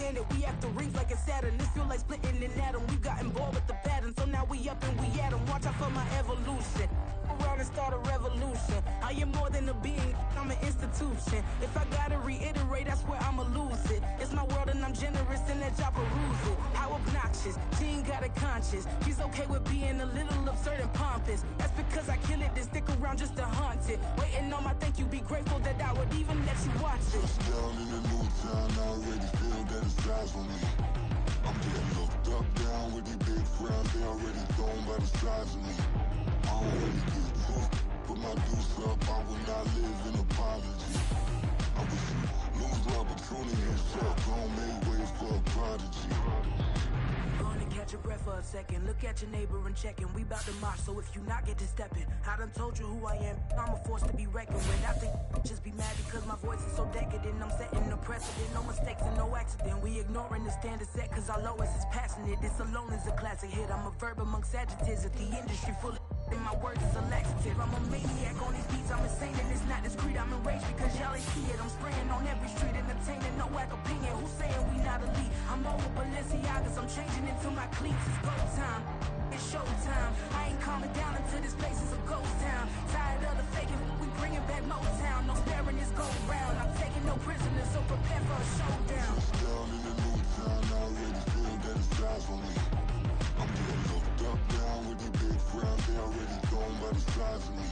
planet. We after rings like it's Saturn. This feel like splitting an atom. We got involved with the pattern, so now we up and we at 'em. Watch out for my evolution. Around and start a revolution. I am more than a being, I'm an institution. If I gotta reiterate, I swear I'ma lose it. It's my world and I'm generous and let y'all peruse it. How obnoxious, she ain't got a conscience. She's okay with being a little absurd and pompous. That's because I kill it, then stick around just to haunt it. Waiting on my thank you, be grateful that I would even let you watch it. Down in the new town, I already feel that it's eyes on me. I'm getting looked up, down with these big crowds, they already thrown by the size of me. I don't really get took, put my deuce up, I will not live in apology. I wish you lose the opportunity and shut, don't make way for a prodigy. Gonna catch your breath for a second. Look at your neighbor and checking. We bout to march, so if you not get to stepping, I done told you who I am. I'm a force to be reckoned with. I think just be mad because my voice is so decadent. I'm setting the precedent. No mistakes and no accident. We ignoring the standard set because our lowest is passionate. This alone is a classic hit. I'm a verb amongst adjectives. At the industry full of and my words is a laxative. I'm a maniac on these beats. I'm insane and it's not discreet. I'm enraged because y'all ain't see it. I'm spraying on every street, entertaining no whack opinion. Who's saying we not elite? I'm over Balenciagas. I'm changing into my cleats. It's go time. It's showtime. I ain't calming down until this place is a ghost town. Tired of the faking. We bringing back Motown. No sparing this go round. I'm taking no prisoners, so prepare for a showdown. Down in the new town, I already feel that it's eyes on me. I'm getting looked up, down with these big crowds, they already thrown by the size of me.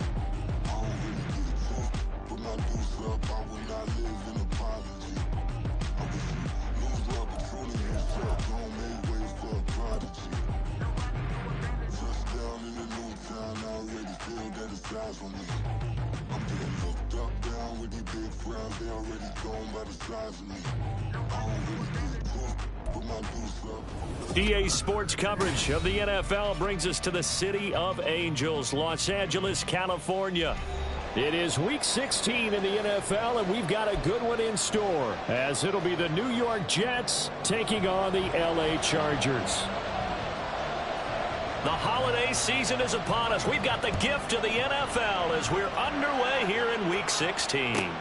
I don't really get took, put my deuce up, I will not live in apology. I wish you lose the opportunity and shut, don't make way for a prodigy. Touchdown in the new town, I already feel that it's eyes on me. I'm getting looked up, down with these big crowds, they already thrown by the size of me. I don't really get took. EA Sports coverage of the NFL brings us to the City of Angels, Los Angeles, California. It is Week 16 in the NFL, and we've got a good one in store, as it'll be the New York Jets taking on the LA Chargers. The holiday season is upon us. We've got the gift of the NFL as we're underway here in Week 16.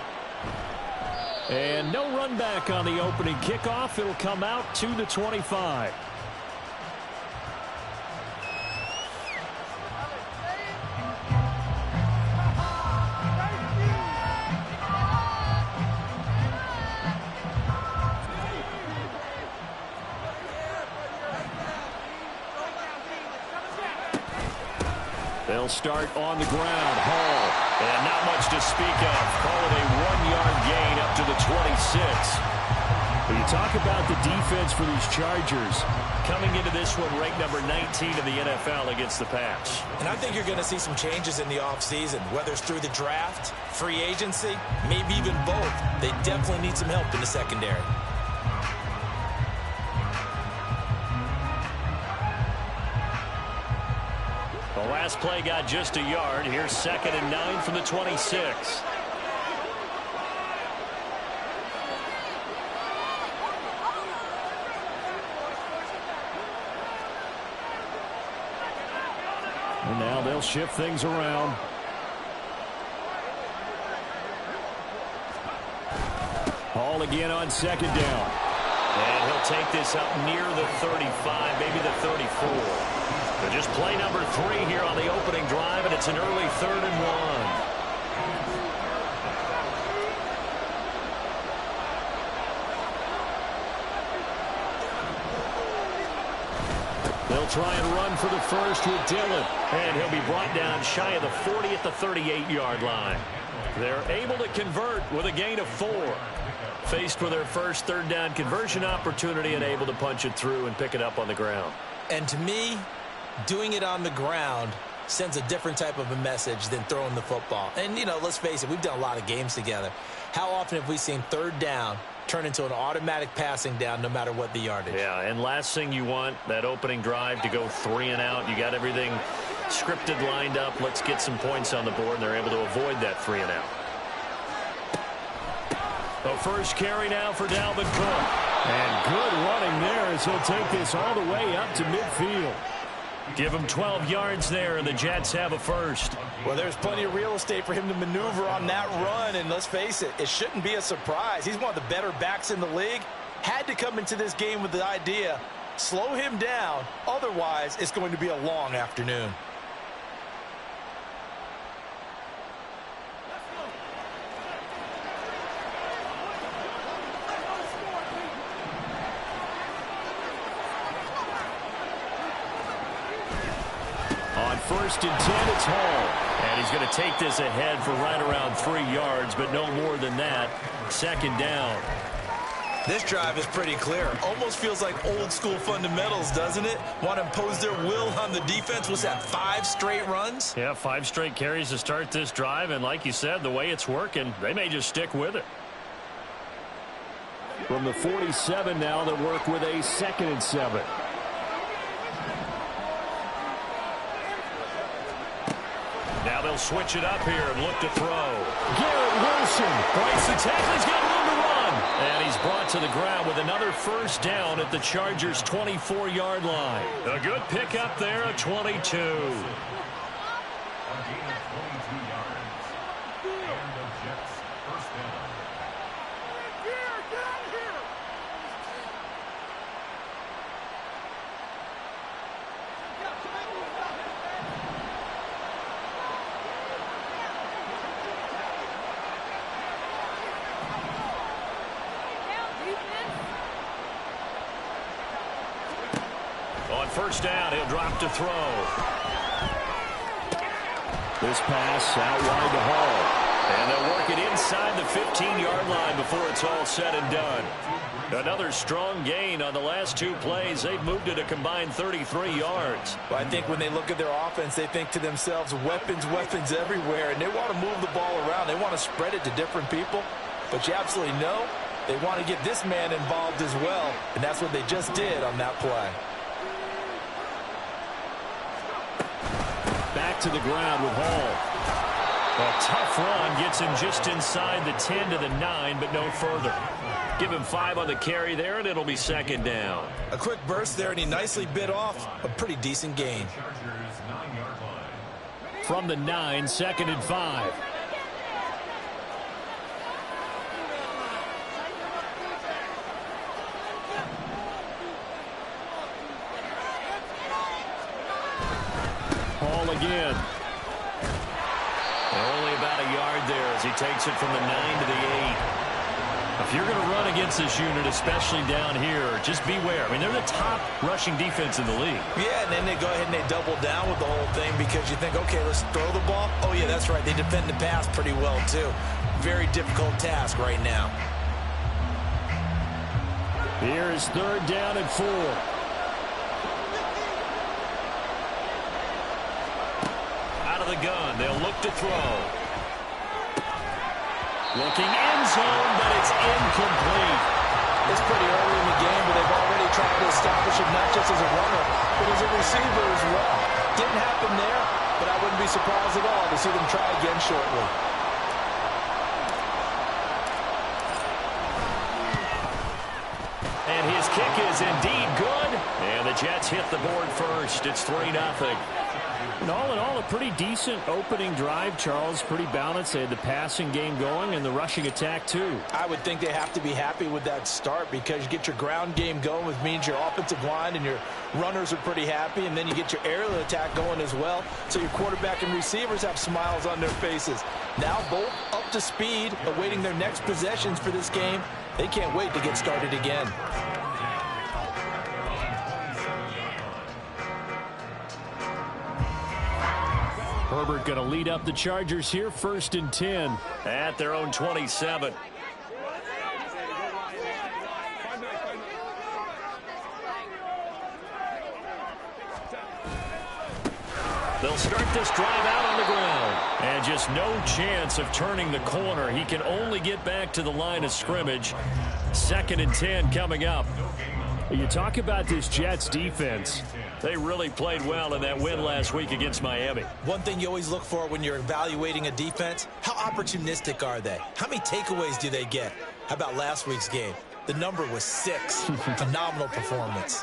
And no run back on the opening kickoff. It'll come out to the 25. They'll start on the ground. Hall. And not much to speak of. Call it a 1-yard gain up to the 26. When you talk about the defense for these Chargers, coming into this one ranked number 19 in the NFL against the pass. And I think you're going to see some changes in the offseason, whether it's through the draft, free agency, maybe even both. They definitely need some help in the secondary. The last play got just a yard. Here's 2nd and 9 from the 26. And now they'll shift things around. Hall again on 2nd down. And he'll take this up near the 35, maybe the 34. So just play number 3 here on the opening drive, and it's an early 3rd and 1. They'll try and run for the first with Dillon. And he'll be brought down shy of the 40 at the 38-yard line. They're able to convert with a gain of 4. Faced with their first 3rd down conversion opportunity and able to punch it through and pick it up on the ground. And to me, doing it on the ground sends a different type of a message than throwing the football. And, you know, let's face it, we've done a lot of games together. How often have we seen 3rd down turn into an automatic passing down no matter what the yardage? Yeah, and last thing you want, that opening drive to go 3 and out. You got everything scripted, lined up. Let's get some points on the board, and they're able to avoid that 3 and out. The first carry now for Dalvin Cook. And good running there as he'll take this all the way up to midfield. Give him 12 yards there, and the Jets have a first. Well, there's plenty of real estate for him to maneuver on that run, and let's face it, it shouldn't be a surprise. He's one of the better backs in the league. had to come into this game with the idea, slow him down, otherwise it's going to be a long afternoon. On 1st and 10, it's Hall. And he's going to take this ahead for right around 3 yards, but no more than that. 2nd down. This drive is pretty clear. Almost feels like old school fundamentals, doesn't it? Want to impose their will on the defense. Was that 5 straight runs? Yeah, 5 straight carries to start this drive. And like you said, the way it's working, they may just stick with it. From the 47 now, they work with a 2nd and 7. Now they'll switch it up here and look to throw. Garrett Wilson breaks the tackle. He's got room to run. And he's brought to the ground with another 1st down at the Chargers' 24-yard line. A good pickup there, a 22. On 1st down, he'll drop to throw. This pass out wide to Hall. And they'll work it inside the 15-yard line before it's all said and done. Another strong gain on the last 2 plays. They've moved it a combined 33 yards. Well, I think when they look at their offense, they think to themselves, weapons, weapons everywhere. And they want to move the ball around. They want to spread it to different people. But you absolutely know they want to get this man involved as well. And that's what they just did on that play. Back to the ground with Hall. A tough run gets him just inside the 10 to the 9, but no further. Give him 5 on the carry there, and it'll be 2nd down. A quick burst there, and he nicely bit off a pretty decent gain. From the 9, 2nd and 5. Hall again. And only about a yard there as he takes it from the 9 to the 8. If you're going to run against this unit, especially down here, just beware. I mean, they're the top rushing defense in the league. Yeah, and then they go ahead and they double down with the whole thing because you think, okay, let's throw the ball. Oh, yeah, that's right. They defend the pass pretty well, too. Very difficult task right now. Here is 3rd down and 4. Out of the gun, they'll look to throw. Looking end zone, but it's incomplete. It's pretty early in the game, but they've already tried to establish it not just as a runner, but as a receiver as well. Didn't happen there, but I wouldn't be surprised at all to see them try again shortly. And his kick is indeed good. And the Jets hit the board first. It's 3-0. And all in all, a pretty decent opening drive, Charles. Pretty balanced. They had the passing game going and the rushing attack, too. I would think they have to be happy with that start because you get your ground game going, which means your offensive line and your runners are pretty happy, and then you get your aerial attack going as well. So your quarterback and receivers have smiles on their faces. Now both up to speed, awaiting their next possessions for this game. They can't wait to get started again. Herbert going to lead up the Chargers here, 1st and 10 at their own 27. They'll start this drive out on the ground. And just no chance of turning the corner. He can only get back to the line of scrimmage. 2nd and 10 coming up. You talk about this Jets defense. They really played well in that win last week against Miami. One thing you always look for when you're evaluating a defense, how opportunistic are they? How many takeaways do they get? How about last week's game? The number was 6. Phenomenal performance.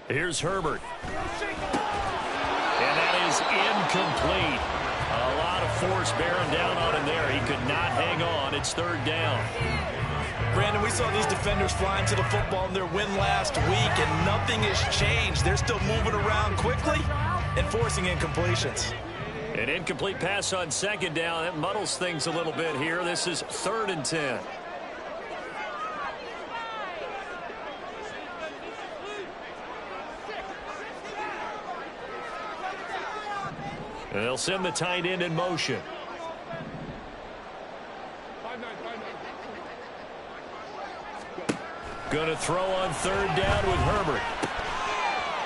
Here's Herbert. And that is incomplete. A lot of force bearing down on him there. He could not hang on. It's third down. Brandon, we saw these defenders flying to the football in their win last week, and nothing has changed. They're still moving around quickly and forcing incompletions. An incomplete pass on second down. That muddles things a little bit here. This is 3rd and 10. And they'll send the tight end in motion. Going to throw on 3rd down with Herbert.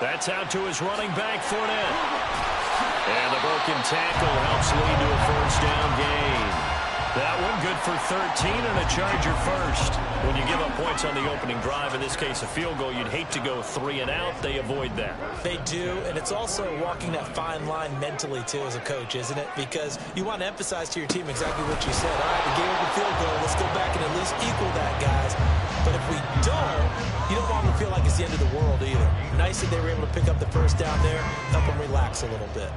That's out to his running back, Fournette. And the broken tackle helps lead to a 1st down gain. That one good for 13 and a Charger first. When you give up points on the opening drive, in this case a field goal, you'd hate to go 3 and out. They avoid that. They do, and it's also walking that fine line mentally, too, as a coach, isn't it? Because you want to emphasize to your team exactly what you said. All right, we gave up a field goal. Let's go back and at least equal that, guys. But if we don't, you don't want them to feel like it's the end of the world either. Nice that they were able to pick up the 1st down there, help them relax a little bit.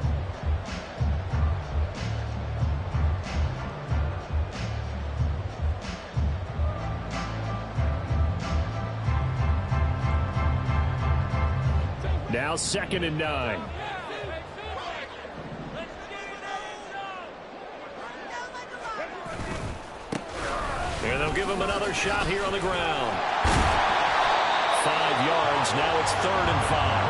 Now 2nd and 9. And they'll give him another shot here on the ground. 5 yards. Now it's 3rd and 5.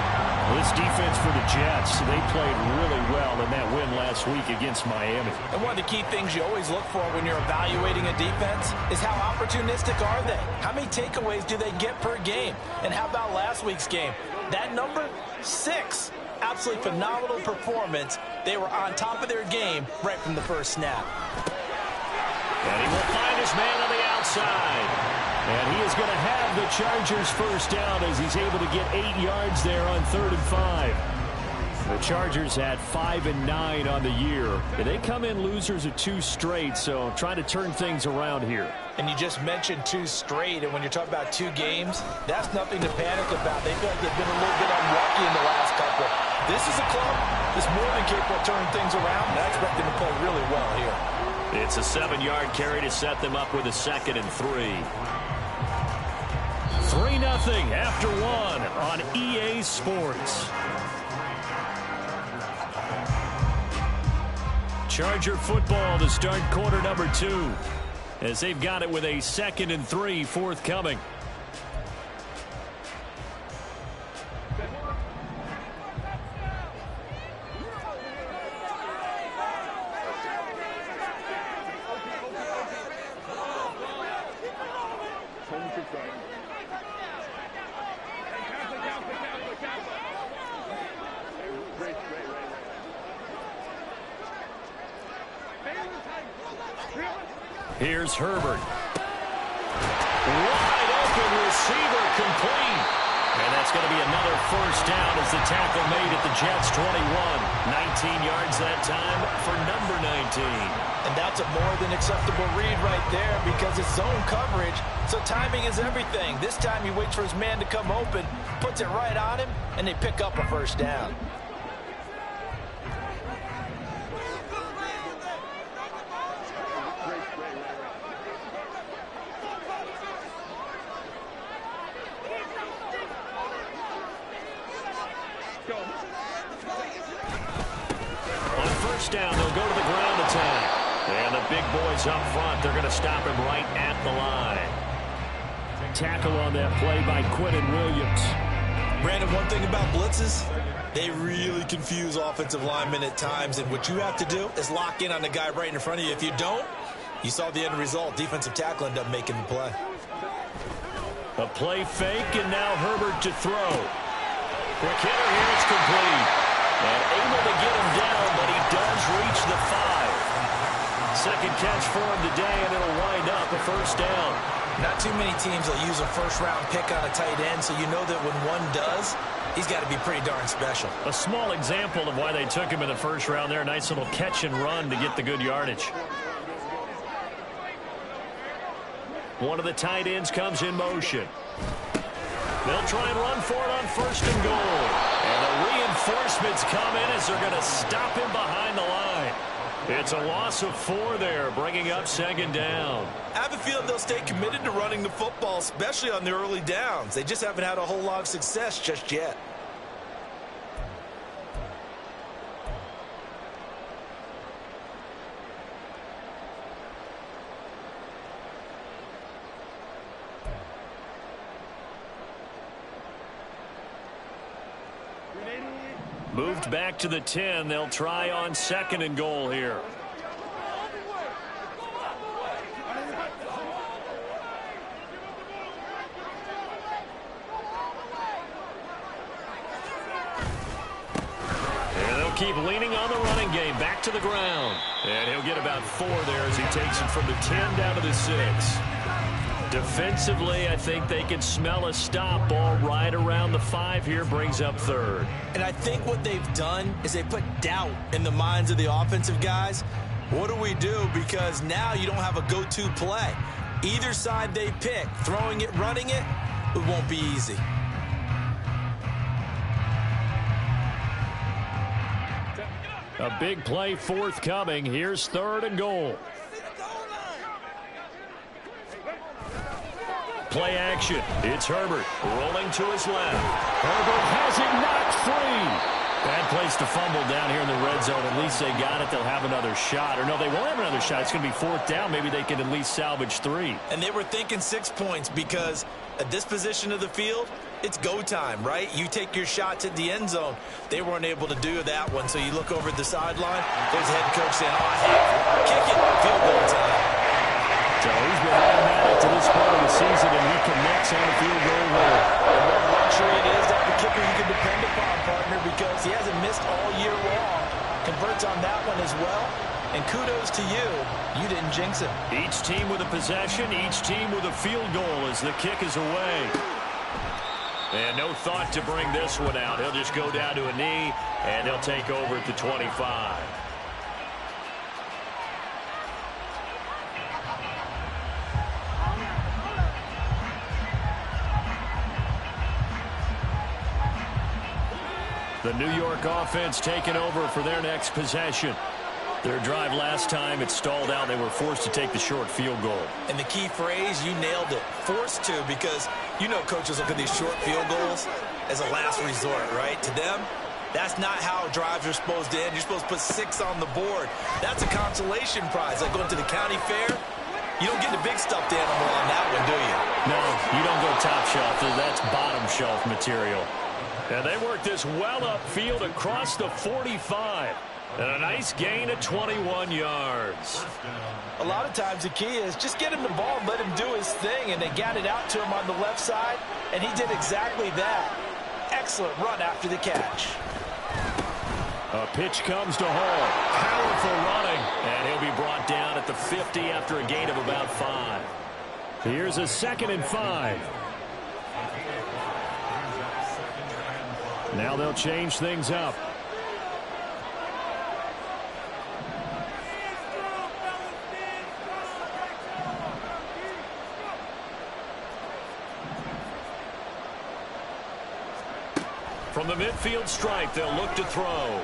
This defense for the Jets, they played really well in that win last week against Miami. And one of the key things you always look for when you're evaluating a defense is how opportunistic are they? How many takeaways do they get per game? And how about last week's game? That number, 6. Absolutely phenomenal performance. They were on top of their game right from the first snap. And he will find his man on the outside. And he is going to have the Chargers 1st down as he's able to get 8 yards there on 3rd and 5. The Chargers had 5 and 9 on the year. And they come in losers of 2 straight, so trying to turn things around here. And you just mentioned 2 straight, and when you're talking about 2 games, that's nothing to panic about. They feel like they've been a little bit unlucky in the last couple. This is a club that's more than capable of turning things around, and I expect them to play really well here. It's a 7-yard carry to set them up with a 2nd and 3. 3-0 after 1 on EA Sports. Charger football to start quarter number 2 as they've got it with a 2nd and 3 forthcoming. Here's Herbert. Wide open receiver complete. And that's going to be another 1st down as the tackle made at the Jets 21. 19 yards that time for number 19. And that's a more than acceptable read right there because it's zone coverage, so timing is everything. This time he waits for his man to come open, puts it right on him, and they pick up a 1st down. On 1st down, they'll go to the ground attack. And the big boys up front, they're going to stop him right at the line. Tackle on that play by Quentin Williams. Brandon, one thing about blitzes, they really confuse offensive linemen at times, and what you have to do is lock in on the guy right in front of you. If you don't, you saw the end result. Defensive tackle ended up making the play. A play fake, and now Herbert to throw. Quick hitter here, it's complete. And able to get him down, but he does reach the 5. Second catch for him today, and it'll wind up a 1st down. Not too many teams will use a 1st-round pick on a tight end, so you know that when one does, he's got to be pretty darn special. A small example of why they took him in the 1st round there. Nice little catch and run to get the good yardage. One of the tight ends comes in motion. They'll try and run for it on 1st and goal. And the reinforcements come in as they're going to stop him behind the line. It's a loss of 4 there, bringing up second down. I have a feeling they'll stay committed to running the football, especially on the early downs. They just haven't had a whole lot of success just yet. Moved back to the 10. They'll try on 2nd and goal here. And they'll keep leaning on the running game. Back to the ground. And he'll get about 4 there as he takes it from the 10 down to the 6. Defensively, I think they can smell a stop. Ball right around the 5 here, brings up 3rd. And I think what they've done is they put doubt in the minds of the offensive guys. What do we do? Because now you don't have a go-to play. Either side they pick, throwing it, running it, it won't be easy. A big play forthcoming. Here's 3rd and goal. Play action. It's Herbert rolling to his left. Herbert has it knocked free. Bad place to fumble down here in the red zone. At least they got it. They'll have another shot. Or no, they won't have another shot. It's going to be 4th down. Maybe they can at least salvage 3. And they were thinking 6 points because at this position of the field, it's go time, right? You take your shots at the end zone. They weren't able to do that one. So you look over at the sideline. There's the head coach saying, oh, heck, kick it. Field goal time. So he's been automatic to this part of the season, and he connects on the field goal there. And what a luxury it is to have a kicker you can depend upon, partner, because he hasn't missed all year long. Converts on that one as well. And kudos to you. You didn't jinx him. Each team with a possession, each team with a field goal as the kick is away. And no thought to bring this one out. He'll just go down to a knee, and they'll take over at the 25. The New York offense taking over for their next possession. Their drive last time, it stalled out. They were forced to take the short field goal. And the key phrase, you nailed it. Forced to, because you know coaches look at these short field goals as a last resort, right? To them, that's not how drives are supposed to end. You're supposed to put 6 on the board. That's a consolation prize. Like going to the county fair, you don't get the big stuffed animal on that one, do you? No, you don't go top shelf. That's bottom shelf material. And they work this well upfield across the 45. And a nice gain of 21 yards. A lot of times the key is just get him the ball and let him do his thing. And they got it out to him on the left side, and he did exactly that. Excellent run after the catch. A pitch comes to Hall. Powerful running. And he'll be brought down at the 50 after a gain of about 5. Here's a 2nd and 5. Now they'll change things up. From the midfield stripe, they'll look to throw.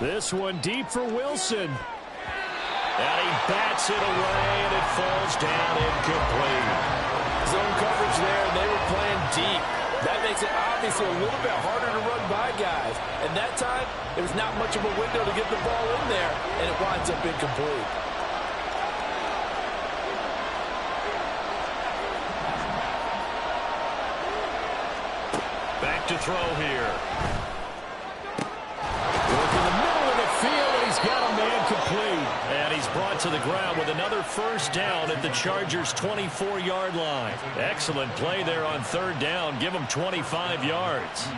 This one deep for Wilson. And he bats it away, and it falls down incomplete. Zone coverage there, and they were playing deep. That makes it obviously a little bit harder to run by guys. And that time, there was not much of a window to get the ball in there, and it winds up incomplete. Back to throw here. Work in the middle of the field, and he's got a man complete. And he's brought to the ground with another 1st down at the Chargers' 24-yard line. Excellent play there on 3rd down. Give him 25 yards.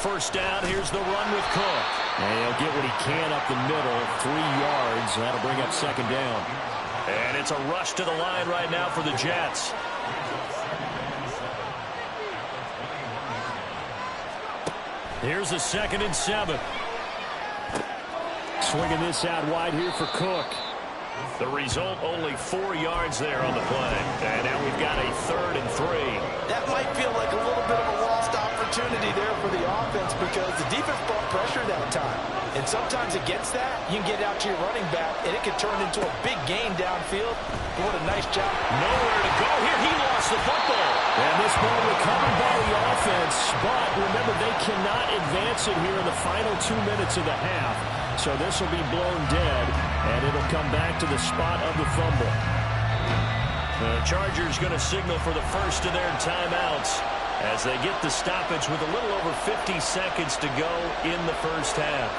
First down, here's the run with Cook. And he'll get what he can up the middle, 3 yards. That'll bring up 2nd down. And it's a rush to the line right now for the Jets. Here's a 2nd and 7. Swinging this out wide here for Cook. The result, only 4 yards there on the play. And now we've got a 3rd and 3. That might feel like a little bit of a lost opportunity there for the offense because the defense brought pressure that time. And sometimes against that, you can get out to your running back, and it can turn into a big gain downfield. But what a nice job. Nowhere to go here. He lost the football. And this ball recovered by the offense. But remember, they cannot advance it here in the final 2 minutes of the half. So this will be blown dead, and it'll come back to the spot of the fumble. The Chargers going to signal for the first of their timeouts as they get the stoppage with a little over 50 seconds to go in the first half.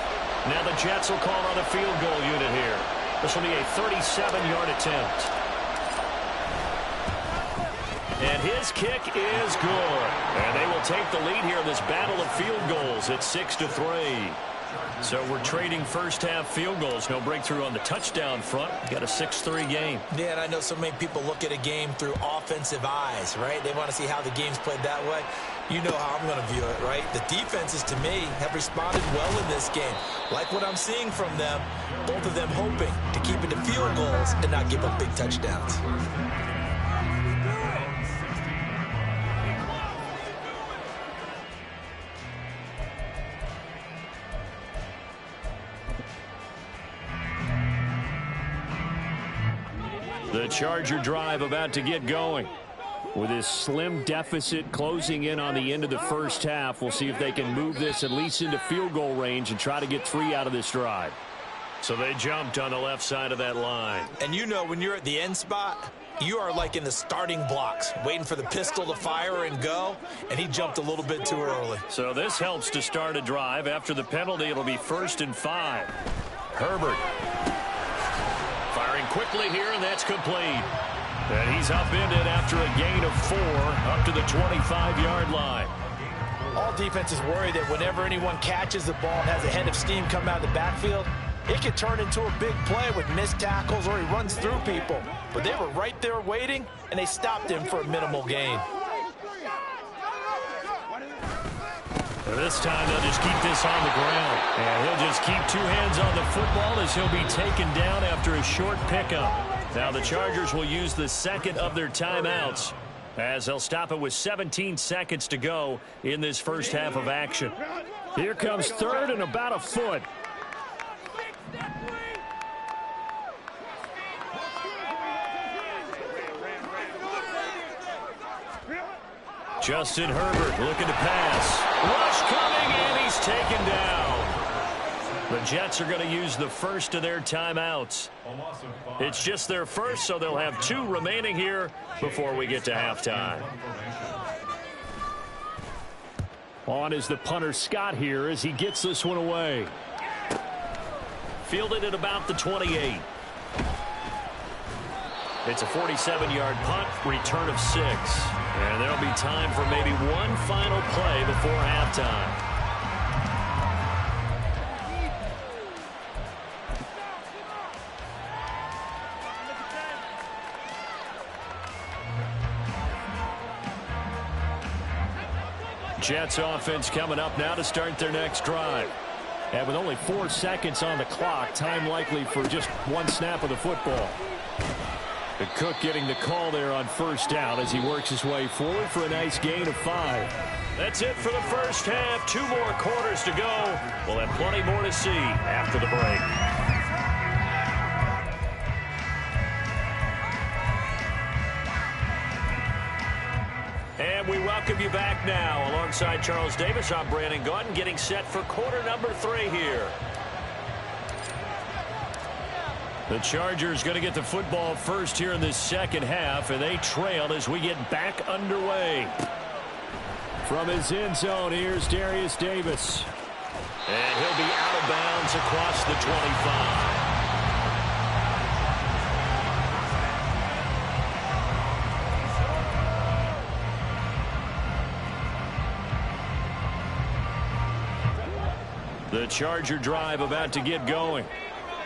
Now the Jets will call on a field goal unit here. This will be a 37-yard attempt. And his kick is good. And they will take the lead here in this battle of field goals at 6-3. So we're trading first-half field goals. No breakthrough on the touchdown front. Got a 6-3 game. Yeah, and I know so many people look at a game through offensive eyes, right? They want to see how the game's played that way. You know how I'm going to view it, right? The defenses, to me, have responded well in this game. Like what I'm seeing from them, both of them hoping to keep it to field goals and not give up big touchdowns. The Charger drive about to get going. With this slim deficit closing in on the end of the first half, we'll see if they can move this at least into field goal range and try to get 3 out of this drive. So they jumped on the left side of that line. And you know when you're at the end spot, you are like in the starting blocks, waiting for the pistol to fire and go, and he jumped a little bit too early. So this helps to start a drive. After the penalty, it'll be 1st and 5. Herbert firing quickly here, and that's complete. And he's upended after a gain of 4 up to the 25-yard line. All defenses worry that whenever anyone catches the ball and has a head of steam come out of the backfield, it could turn into a big play with missed tackles or he runs through people. But they were right there waiting, and they stopped him for a minimal gain. This time they'll just keep this on the ground. And he'll just keep 2 hands on the football as he'll be taken down after a short pickup. Now the Chargers will use the 2nd of their timeouts as they'll stop it with 17 seconds to go in this first half of action. Here comes 3rd and about a foot. Justin Herbert looking to pass. Rush coming, and he's taken down. The Jets are going to use the first of their timeouts. It's just their first, so they'll have 2 remaining here before we get to halftime. On is the punter Scott here as he gets this one away. Fielded at about the 28. It's a 47-yard punt, return of 6. And there'll be time for maybe one final play before halftime. Jets offense coming up now to start their next drive. And with only 4 seconds on the clock, time likely for just 1 snap of the football. The Cook getting the call there on 1st down as he works his way forward for a nice gain of 5. That's it for the first half. 2 more quarters to go. We'll have plenty more to see after the break. And we welcome you back now. Alongside Charles Davis, I'm Brandon Gaudin, getting set for quarter number 3 here. The Chargers going to get the football first here in this second half, and they trail as we get back underway. From his end zone, here's Darius Davis. And he'll be out of bounds across the 25. The Charger drive about to get going.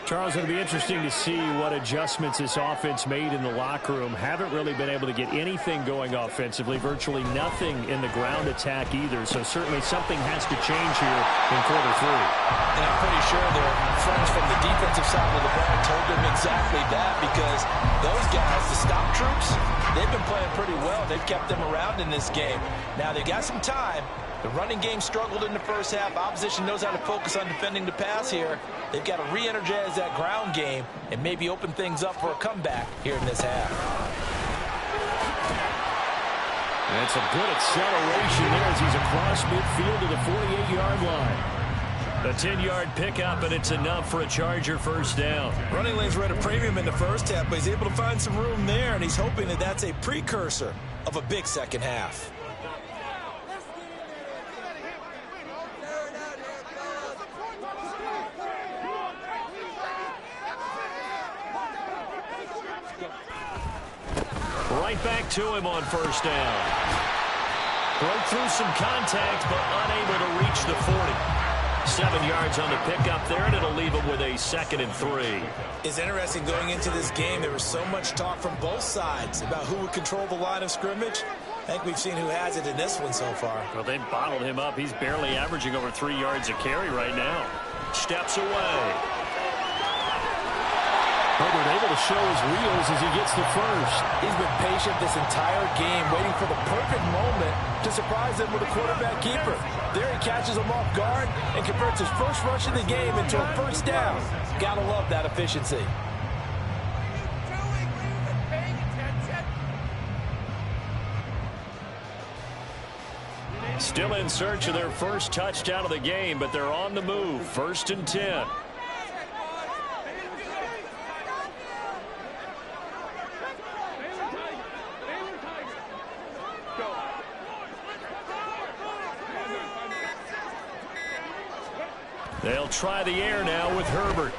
Charles, it'll be interesting to see what adjustments this offense made in the locker room. Haven't really been able to get anything going offensively, virtually nothing in the ground attack either. So certainly something has to change here in quarter 3. And I'm pretty sure their friends from the defensive side of the ball told them exactly that, because those guys, the stop troops, they've been playing pretty well. They've kept them around in this game. Now they got some time. The running game struggled in the first half. Opposition knows how to focus on defending the pass here. They've got to re-energize that ground game and maybe open things up for a comeback here in this half. And it's a good acceleration there as he's across midfield to the 48-yard line. A 10-yard pickup, and it's enough for a Charger first down. Running lanes were at a premium in the first half, but he's able to find some room there, and he's hoping that that's a precursor of a big second half. Right back to him on first down. Broke through some contact, but unable to reach the 40. 7 yards on the pickup there, and it'll leave him with a 2nd and 3. It's interesting going into this game. There was so much talk from both sides about who would control the line of scrimmage. I think we've seen who has it in this one so far. Well, they bottled him up. He's barely averaging over 3 yards a carry right now. Steps away. Herbert able to show his wheels as he gets the first. He's been patient this entire game, waiting for the perfect moment to surprise them with a quarterback keeper. There he catches him off guard and converts his first rush of the game into a first down. Gotta love that efficiency. Still in search of their first touchdown of the game, but they're on the move. 1st and 10. They'll try the air now with Herbert.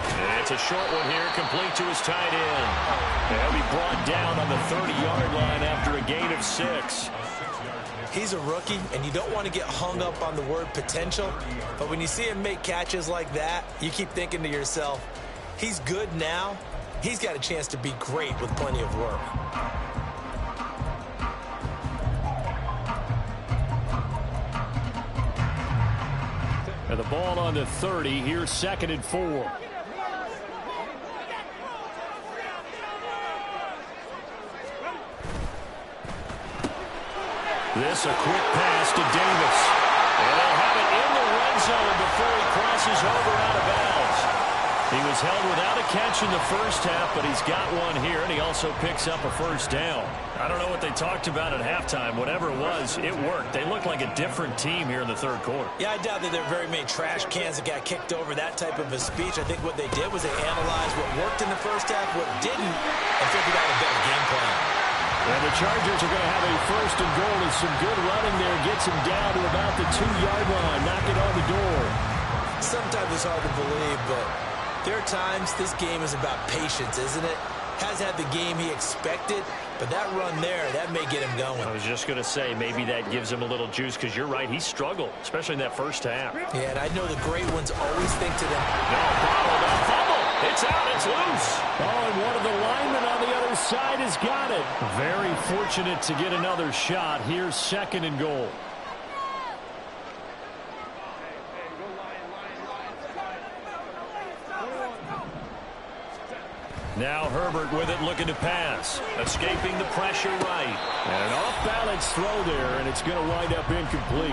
And it's a short one here, complete to his tight end. They'll be brought down on the 30-yard line after a gain of 6. He's a rookie, and you don't want to get hung up on the word potential. But when you see him make catches like that, you keep thinking to yourself, he's good now. He's got a chance to be great with plenty of work. And the ball on the 30. Here's 2nd and 4. This a quick pass to Davis. And they'll have it in the red zone before he crosses over out of bounds. He was held without a catch in the first half, but he's got one here, and he also picks up a first down. I don't know what they talked about at halftime. Whatever it was, it worked. They looked like a different team here in the third quarter. Yeah, I doubt that there are very many trash cans that got kicked over, that type of a speech. I think what they did was they analyzed what worked in the first half, what didn't, and figured out a better game plan. And the Chargers are going to have a 1st and goal as some good running there gets him down to about the 2-yard line. Knock it on the door. Sometimes it's hard to believe, but there are times this game is about patience, isn't it? Has had the game he expected, but that run there, that may get him going. I was just going to say, maybe that gives him a little juice, because you're right, he struggled, especially in that first half. Yeah, and I know the great ones always think to them. No, fumble. It's out, it's loose. Oh, and one of the linemen on the other side has got it. Very fortunate to get another shot. Here's 2nd and goal. Now Herbert with it, looking to pass. Escaping the pressure right. And an off-balance throw there, and it's going to wind up incomplete.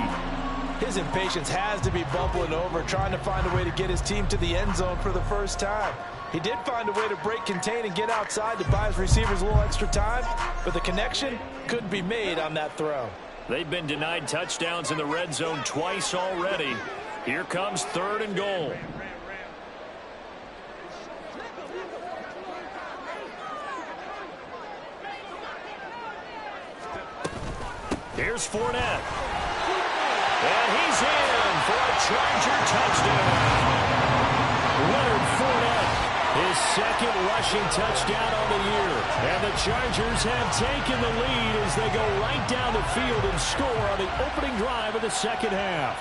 His impatience has to be bubbling over, trying to find a way to get his team to the end zone for the first time. He did find a way to break contain and get outside to buy his receivers a little extra time, but the connection couldn't be made on that throw. They've been denied touchdowns in the red zone twice already. Here comes 3rd and goal. Here's Fournette. And he's in for a Charger touchdown. Leonard Fournette, his 2nd rushing touchdown on the year. And the Chargers have taken the lead as they go right down the field and score on the opening drive of the second half.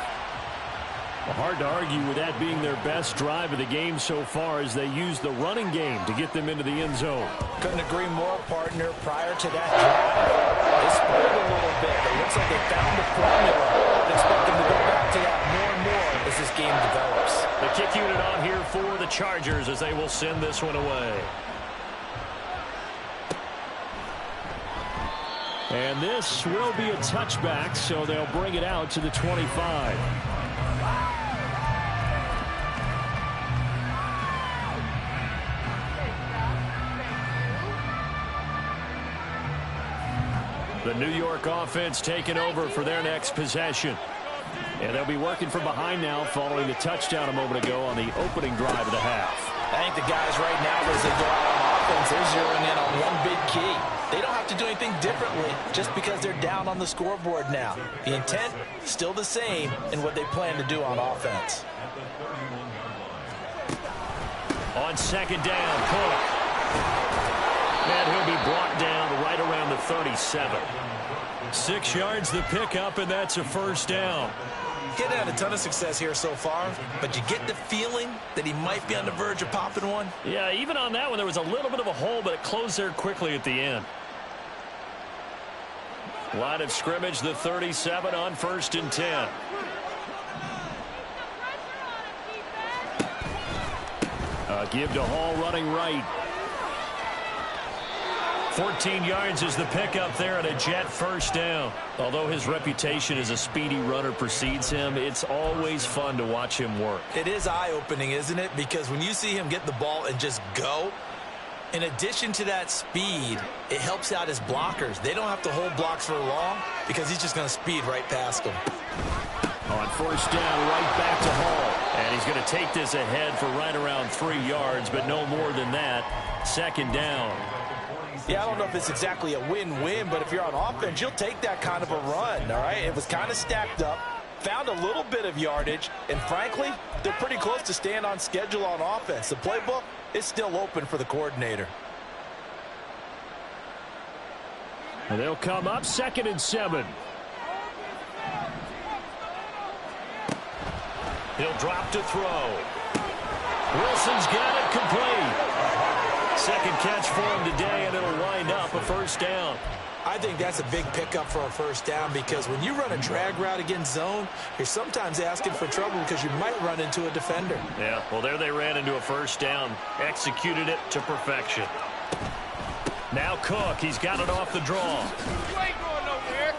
Hard to argue with that being their best drive of the game so far as they use the running game to get them into the end zone. Couldn't agree more, partner. Prior to that drive, they spread a little bit. It looks like they found the formula. I expect them to go back to that more and more as this game develops. The kick unit on here for the Chargers as they will send this one away. And this will be a touchback, so they'll bring it out to the 25. The New York offense taking over for their next possession. And they'll be working from behind now following the touchdown a moment ago on the opening drive of the half. I think the guys right now, as they go out on offense, they're zeroing in on one big key. They don't have to do anything differently just because they're down on the scoreboard now. The intent, still the same in what they plan to do on offense. On second down, Cook. And he'll be brought down right around the 37. 6 yards the pickup, and that's a first down. He's had a ton of success here so far, but you get the feeling that he might be on the verge of popping one. Yeah, even on that one, there was a little bit of a hole, but it closed there quickly at the end. Line of scrimmage, the 37 on 1st and 10. Give to Hall running right. 14 yards is the pickup there and a Jet first down. Although his reputation as a speedy runner precedes him, it's always fun to watch him work. It is eye-opening, isn't it? Because when you see him get the ball and just go, in addition to that speed, it helps out his blockers. They don't have to hold blocks for long because he's just going to speed right past them. On first down, right back to Hall. And he's going to take this ahead for right around 3 yards, but no more than that. Second down. Yeah, I don't know if it's exactly a win-win, but if you're on offense, you'll take that kind of a run, all right? It was kind of stacked up, found a little bit of yardage, and frankly, they're pretty close to staying on schedule on offense. The playbook is still open for the coordinator. And they'll come up 2nd and 7. He'll drop to throw. Wilson's got it complete. Second catch for him today, and it'll wind up a first down. I think that's a big pickup for a first down because when you run a drag route against zone, you're sometimes asking for trouble because you might run into a defender. Yeah, well, there they ran into a first down. Executed it to perfection. Now Cook, he's got it off the draw. You ain't going nowhere.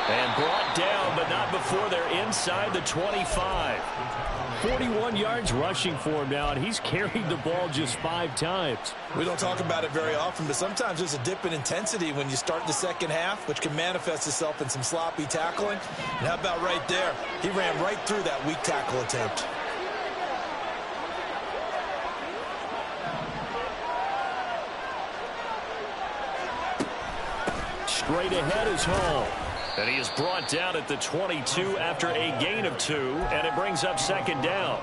And brought down, but not before they're inside the 25. 41 yards rushing for him now, and he's carried the ball just 5 times. We don't talk about it very often, but sometimes there's a dip in intensity when you start the second half, which can manifest itself in some sloppy tackling. And how about right there? He ran right through that weak tackle attempt. Straight ahead is Hall. And he is brought down at the 22 after a gain of 2, and it brings up second down.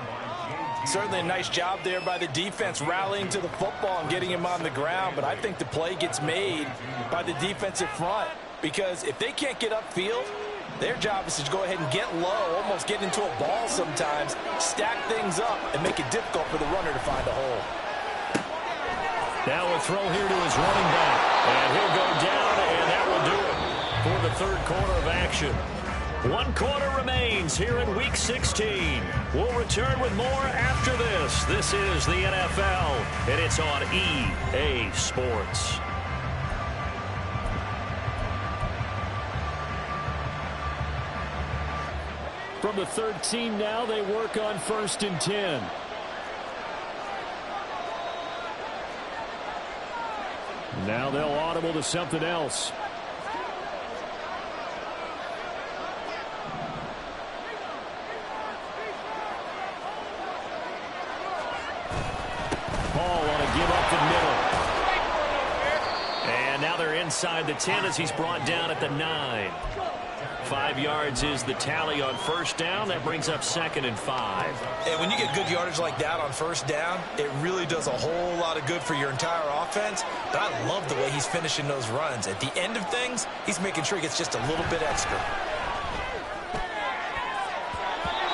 Certainly a nice job there by the defense rallying to the football and getting him on the ground, but I think the play gets made by the defensive front because if they can't get upfield, their job is to go ahead and get low, almost get into a ball sometimes, stack things up, and make it difficult for the runner to find a hole. Now a throw here to his running back, and he'll go down, and that will do it for the third quarter of action. 1 quarter remains here in Week 16. We'll return with more after this. This is the NFL, and it's on EA Sports. From the 13 now, they work on 1st and 10. Now they'll audible to something else. Inside the 10 as he's brought down at the 9. 5 yards is the tally on first down. That brings up 2nd and 5. And when you get good yardage like that on first down, it really does a whole lot of good for your entire offense. But I love the way he's finishing those runs. At the end of things, he's making sure he gets just a little bit extra.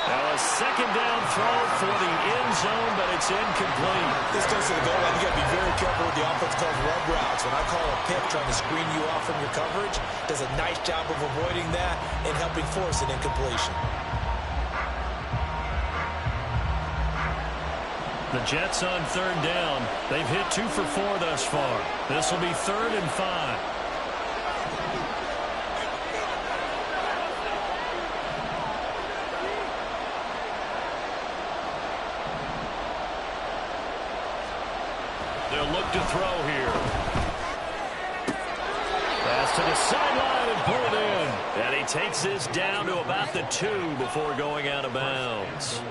Now a second down throw for the end zone, but it's incomplete. This goes to the goal line. You got to be very careful with the offense called rub routes. When I call a pick trying to screen you off from your coverage, does a nice job of avoiding that and helping force an incompletion. The Jets on third down. They've hit 2 for 4 thus far. This will be 3rd and 5. They'll look to throw here. Pass to the sideline and pulled in. And he takes this down to about the 2 before going out of bounds.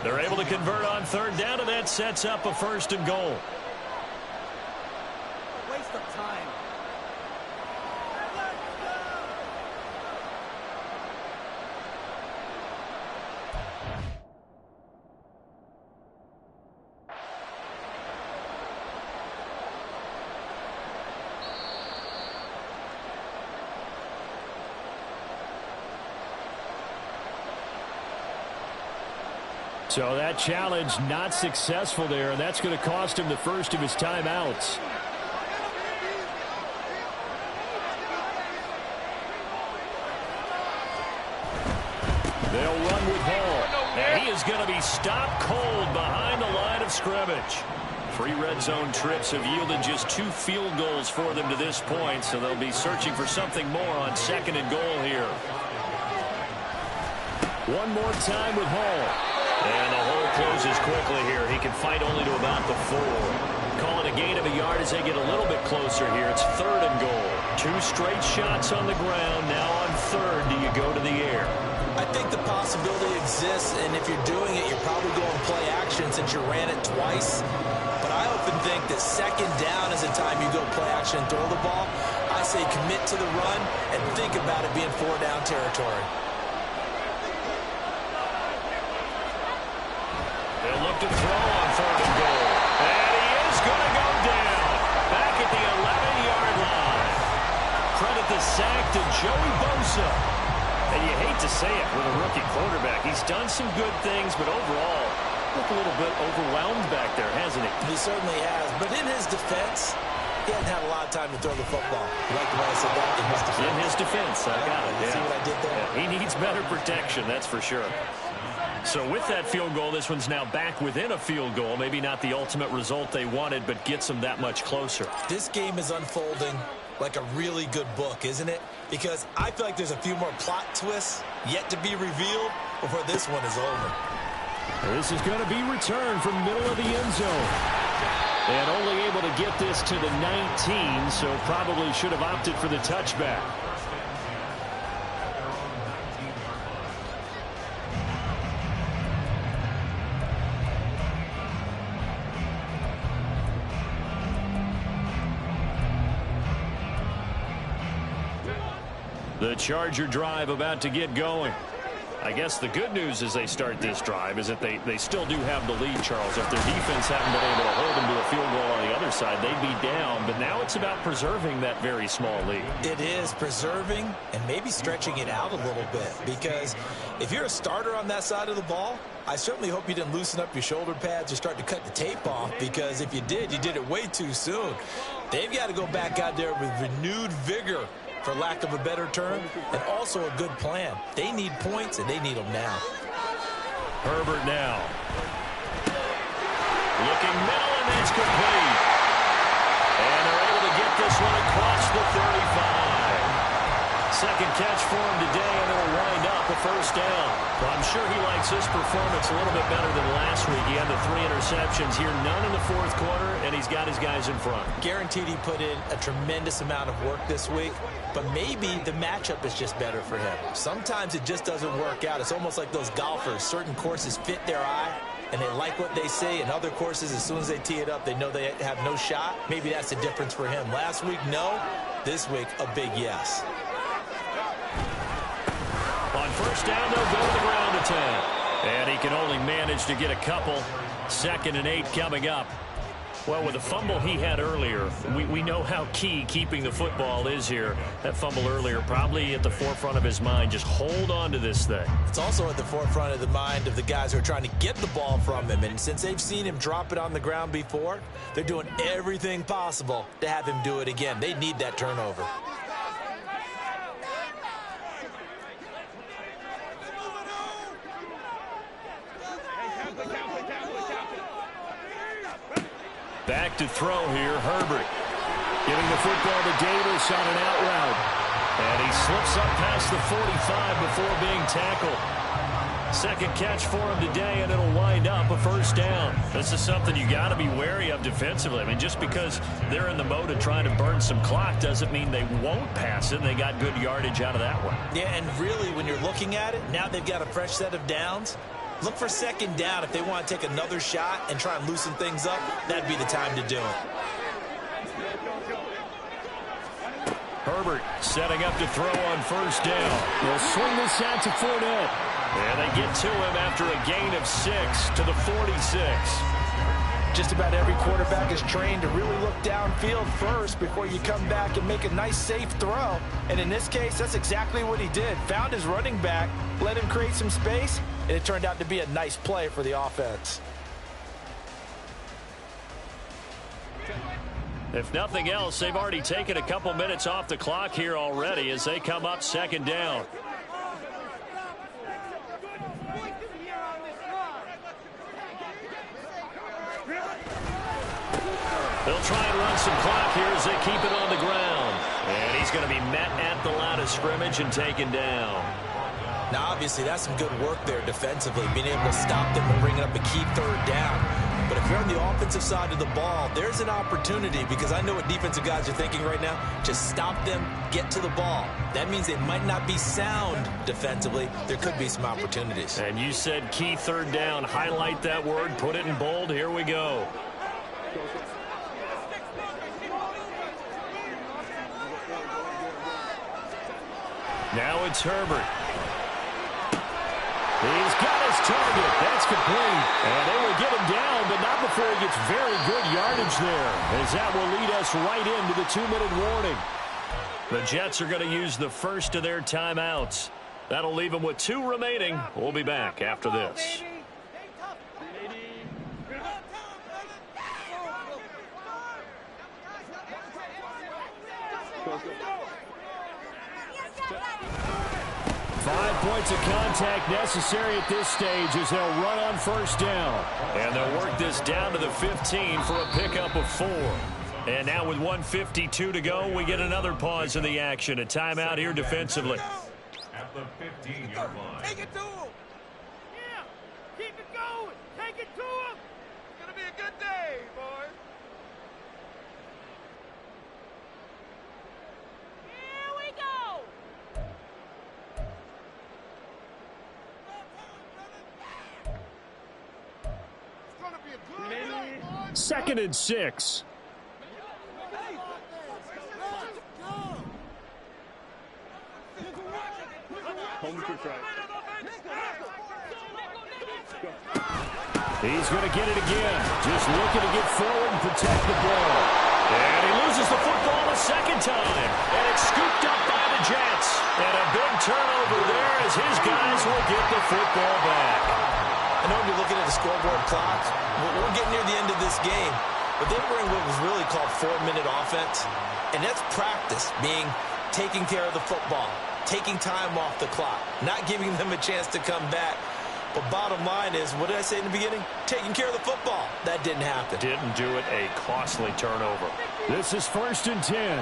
They're able to convert on third down, and that sets up a 1st and goal. Waste of time. So that challenge not successful there, and that's going to cost him the first of his timeouts. They'll run with Hall. And he is going to be stopped cold behind the line of scrimmage. 3 red zone trips have yielded just 2 field goals for them to this point, so they'll be searching for something more on 2nd and goal here. One more time with Hall. And the hole closes quickly here. He can fight only to about the 4. Calling a gain of a yard as they get a little bit closer here. It's 3rd and goal. 2 straight shots on the ground. Now on 3rd, do you go to the air? I think the possibility exists, and if you're doing it, you're probably going play action since you ran it twice. But I often think that 2nd down is the time you go play action and throw the ball. I say commit to the run and think about it being 4-down territory. They'll look to throw on 3rd and goal. And he is going to go down. Back at the 11-yard line. Credit the sack to Joey Bosa. And you hate to say it with a rookie quarterback. He's done some good things, but overall, look a little bit overwhelmed back there, hasn't he? He certainly has. But in his defense, he hasn't had a lot of time to throw the football. You like the way I said that? In his defense. In his defense. I got it. See what I did there? Yeah, he needs better protection, that's for sure. So with that field goal, this one's now back within a field goal. Maybe not the ultimate result they wanted, but gets them that much closer. This game is unfolding like a really good book, isn't it? Because I feel like there's a few more plot twists yet to be revealed before this one is over. This is going to be returned from middle of the end zone. And only able to get this to the 19, so probably should have opted for the touchback. The Charger drive about to get going. I guess the good news as they start this drive is that they still do have the lead, Charles. If their defense hadn't been able to hold them to a field goal on the other side, they'd be down. But now it's about preserving that very small lead. It is preserving and maybe stretching it out a little bit. Because if you're a starter on that side of the ball, I certainly hope you didn't loosen up your shoulder pads or start to cut the tape off. Because if you did it way too soon. They've got to go back out there with renewed vigor, for lack of a better term, and also a good plan. They need points, and they need them now. Herbert now. Looking middle, and that's complete. And they're able to get this one across the 35. Second catch for him today, and it'll wind up a 1st down. Well, I'm sure he likes his performance a little bit better than last week. He had the 3 interceptions here, none in the 4th quarter, and he's got his guys in front. Guaranteed he put in a tremendous amount of work this week, but maybe the matchup is just better for him. Sometimes it just doesn't work out. It's almost like those golfers. Certain courses fit their eye, and they like what they see, and other courses, as soon as they tee it up, they know they have no shot. Maybe that's the difference for him. Last week, no. This week, a big yes. On 1st down, they'll go to the ground attack. And he can only manage to get a couple. 2nd and 8 coming up. Well, with the fumble he had earlier, we know how key keeping the football is here. That fumble earlier probably at the forefront of his mind. Just hold on to this thing. It's also at the forefront of the mind of the guys who are trying to get the ball from him. And since they've seen him drop it on the ground before, they're doing everything possible to have him do it again. They need that turnover. Back to throw here, Herbert. Giving the football to Davis on an out route. And he slips up past the 45 before being tackled. Second catch for him today, and it'll wind up a first down. This is something you got to be wary of defensively. I mean, just because they're in the mode of trying to burn some clock doesn't mean they won't pass it. They got good yardage out of that one. Yeah, and really, when you're looking at it, now they've got a fresh set of downs. Look for second down. If they want to take another shot and try and loosen things up, that'd be the time to do it. Herbert setting up to throw on first down. They'll swing this out to Fournette. And they get to him after a gain of 6 to the 46. Just about every quarterback is trained to really look downfield first before you come back and make a nice, safe throw. And in this case, that's exactly what he did. Found his running back, let him create some space, and it turned out to be a nice play for the offense. If nothing else, they've already taken a couple minutes off the clock here already as they come up second down. They'll try and run some clock here as they keep it on the ground. And he's going to be met at the line of scrimmage and taken down. Now, obviously, that's some good work there defensively, being able to stop them and bring it up a key third down. But if you're on the offensive side of the ball, there's an opportunity, because I know what defensive guys are thinking right now. Just stop them, get to the ball. That means they might not be sound defensively. There could be some opportunities. And you said key third down. Highlight that word, put it in bold. Here we go. Now it's Herbert. He's got his target. That's complete. And they will get him down, but not before he gets very good yardage there, as that will lead us right into the 2-minute warning. The Jets are going to use the first of their timeouts. That'll leave them with 2 remaining. We'll be back after this. Five points of contact necessary at this stage as they'll run on first down. And they'll work this down to the 15 for a pickup of 4. And now with 1:52 to go, we get another pause in the action. A timeout here defensively. At the 15-yard line. Take it to him. Yeah, keep it going. Take it to him. It's going to be a good day, boys. Here we go. It's going to be a good day, boys. 2nd and 6. He's going to get it again. Just looking to get forward and protect the ball. And he loses the football a second time. And it's scooped up by the Jets. And a big turnover there as his guys will get the football back. I know when you're looking at the scoreboard clock, we're getting near the end of this game. But they were in what was really called 4-minute offense. And that's practice, being taking care of the football, taking time off the clock, not giving them a chance to come back. But bottom line is, what did I say in the beginning? Taking care of the football. That didn't happen. Didn't do it. A costly turnover. This is 1st and 10.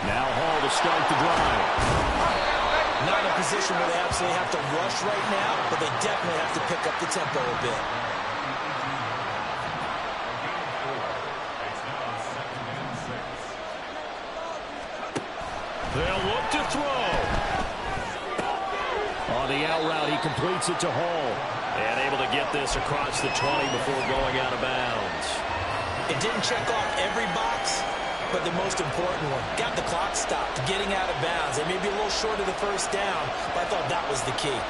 Now Hall to start the drive. Not in a position where they absolutely have to rush right now, but they definitely have to pick up the tempo a bit. They'll look to throw. On the out route, he completes it to Hall. And able to get this across the 20 before going out of bounds. It didn't check off every box, but the most important one. Got the clock stopped, getting out of bounds. They may be a little short of the first down, but I thought that was the key.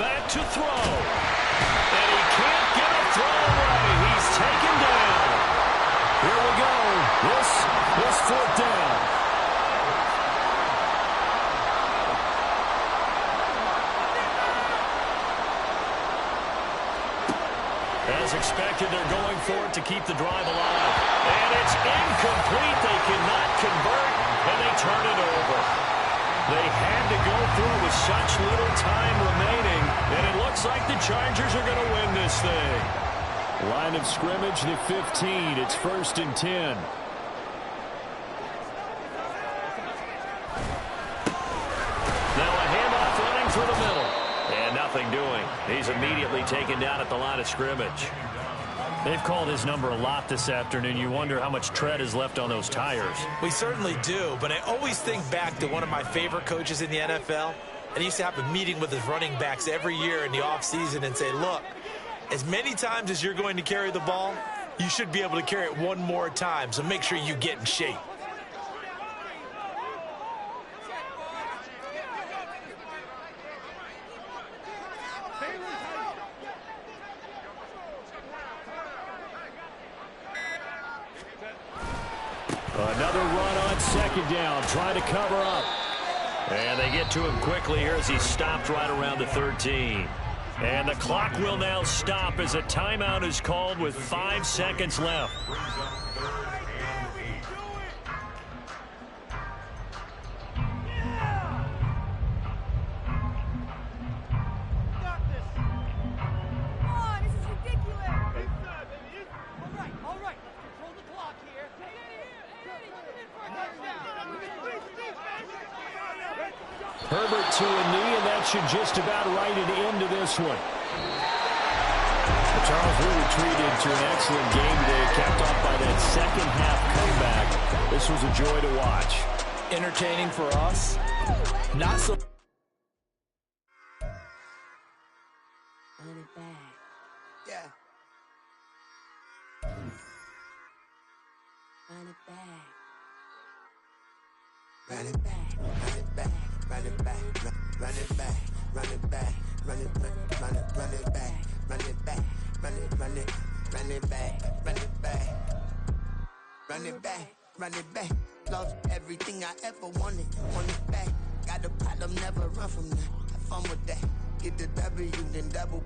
back to throw. And he can't get a throw away. He's taken down. Here we go. This is fourth down. As expected, they're going for it to keep the drive alive. And it's incomplete. They cannot convert, and they turn it over. They had to go through with such little time remaining, and it looks like the Chargers are going to win this thing. Line of scrimmage, the 15. It's 1st and 10. Now a handoff running through the middle. And nothing doing. He's immediately taken down at the line of scrimmage. They've called his number a lot this afternoon. You wonder how much tread is left on those tires. We certainly do, but I always think back to one of my favorite coaches in the NFL. And he used to have a meeting with his running backs every year in the offseason and say, look, as many times as you're going to carry the ball, you should be able to carry it one more time, so make sure you get in shape. Another run on 2nd down, trying to cover up. And they get to him quickly here as he stopped right around the 13. And the clock will now stop as a timeout is called with 5 seconds left. Herbert to a knee, and that should just about write it into this one. Charles, we retreated to an excellent game today, capped off by that second-half comeback. This was a joy to watch. Entertaining for us. Not so... Run it back. Yeah. Run it back. Run it back. Run it back. Run it back. Run it back. Run it back. Run it back. Run it back. Run it back. Run it back. Run it back. Run it back. Run it back. Run it back. Lost everything I ever wanted. Want it back. Got a problem, never run from that. Have fun with that. Get the W, then double.